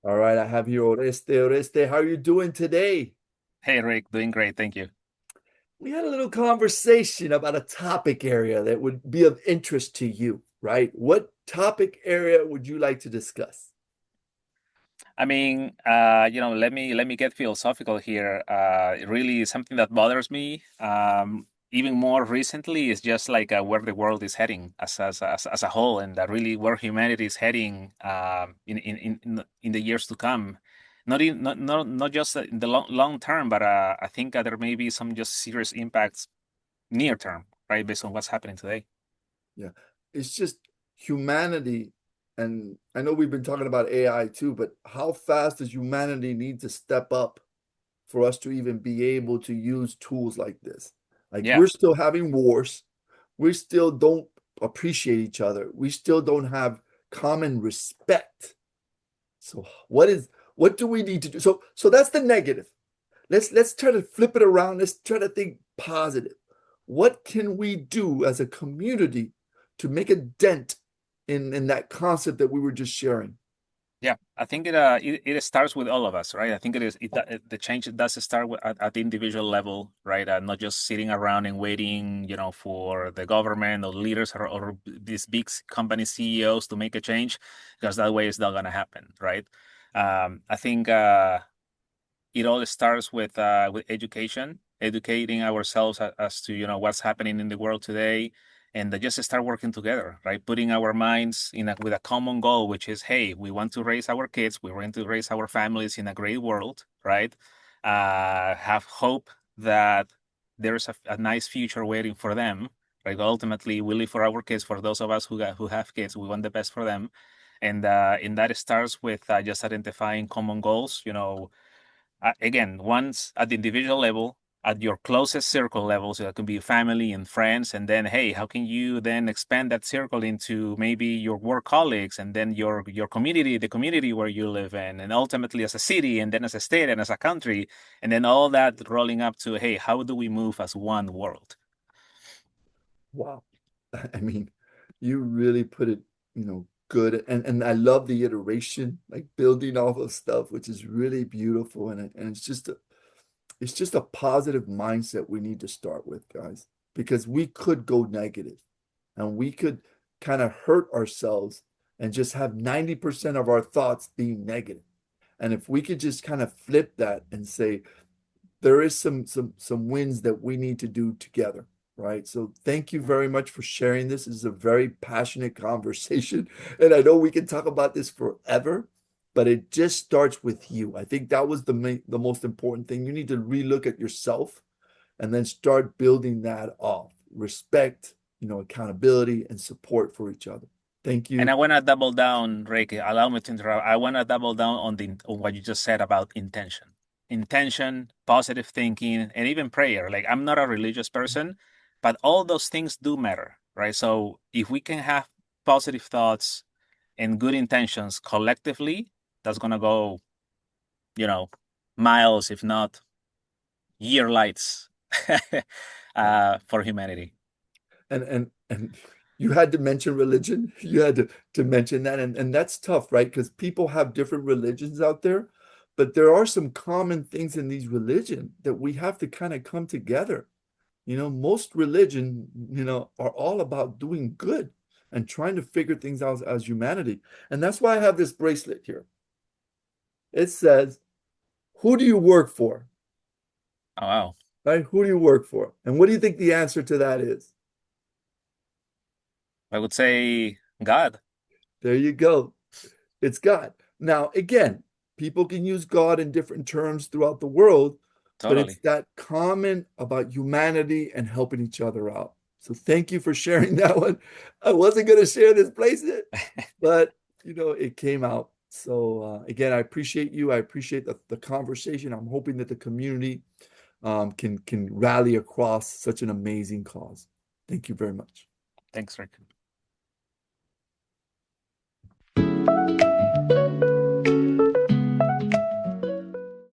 All right, I have here Oreste. Oreste, how are you doing today? Hey Rick, doing great, thank you. We had a little conversation about a topic area that would be of interest to you, right? What topic area would you like to discuss? Let me get philosophical here. Really, something that bothers me, even more recently, is just like where the world is heading as a whole, and really where humanity is heading in the years to come. Not just in the long term, but I think there may be some just serious impacts near term, right, based on what's happening today. Yeah, it's just humanity, and I know we've been talking about AI too, but how fast does humanity need to step up for us to even be able to use tools like this? Like Yeah. we're still having wars, we still don't appreciate each other, we still don't have common respect. So what do we need to do? So that's the negative. Let's try to flip it around. Let's try to think positive. What can we do as a community to make a dent in that concept that we were just sharing? Yeah, I think it starts with all of us, right? I think the change does start at the individual level, right? Not just sitting around and waiting, for the government or leaders or these big company CEOs to make a change, because that way it's not gonna happen, right? I think it all starts with education, educating ourselves as to what's happening in the world today, and just start working together, right? Putting our minds with a common goal, which is, hey, we want to raise our kids, we want to raise our families in a great world, right? Have hope that there's a nice future waiting for them, right? Ultimately, we live for our kids. For those of us who have kids, we want the best for them, and that starts with just identifying common goals, again, once at the individual level, at your closest circle level, so that could be family and friends, and then hey, how can you then expand that circle into maybe your work colleagues, and then your community, the community where you live in, and ultimately as a city, and then as a state, and as a country, and then all that rolling up to hey, how do we move as one world? Wow. I mean, you really put it, good. And I love the iteration, like building off of stuff, which is really beautiful. And it's just a positive mindset we need to start with, guys, because we could go negative and we could kind of hurt ourselves and just have 90% of our thoughts being negative. And if we could just kind of flip that and say, there is some wins that we need to do together, right? So thank you very much for sharing this. This is a very passionate conversation, and I know we can talk about this forever, but it just starts with you. I think that was the most important thing. You need to relook at yourself and then start building that off. Respect, accountability and support for each other. Thank And you. I want to double down, Rick. Allow me to interrupt. I want to double down on what you just said about intention, positive thinking, and even prayer. Like I'm not a religious person, but all those things do matter, right? So if we can have positive thoughts and good intentions collectively, that's gonna go, you know, miles, if not year lights, Yeah. for humanity. And you had to mention religion. You had to mention that. And that's tough, right? Because people have different religions out there, but there are some common things in these religions that we have to kind of come together. Most religion, are all about doing good and trying to figure things out as humanity. And that's why I have this bracelet here. It says, who do you work for? Oh wow, Right? Who do you work for? And what do you think the answer to that is? I would say God. There you go. It's God. Now, again, people can use God in different terms throughout the world, but it's Totally. that comment about humanity and helping each other out. So thank you for sharing that one. I wasn't going to share this place, but it came out. So again, I appreciate you. I appreciate the conversation. I'm hoping that the community can rally across such an amazing cause. Thank you very much. Thanks, Rick.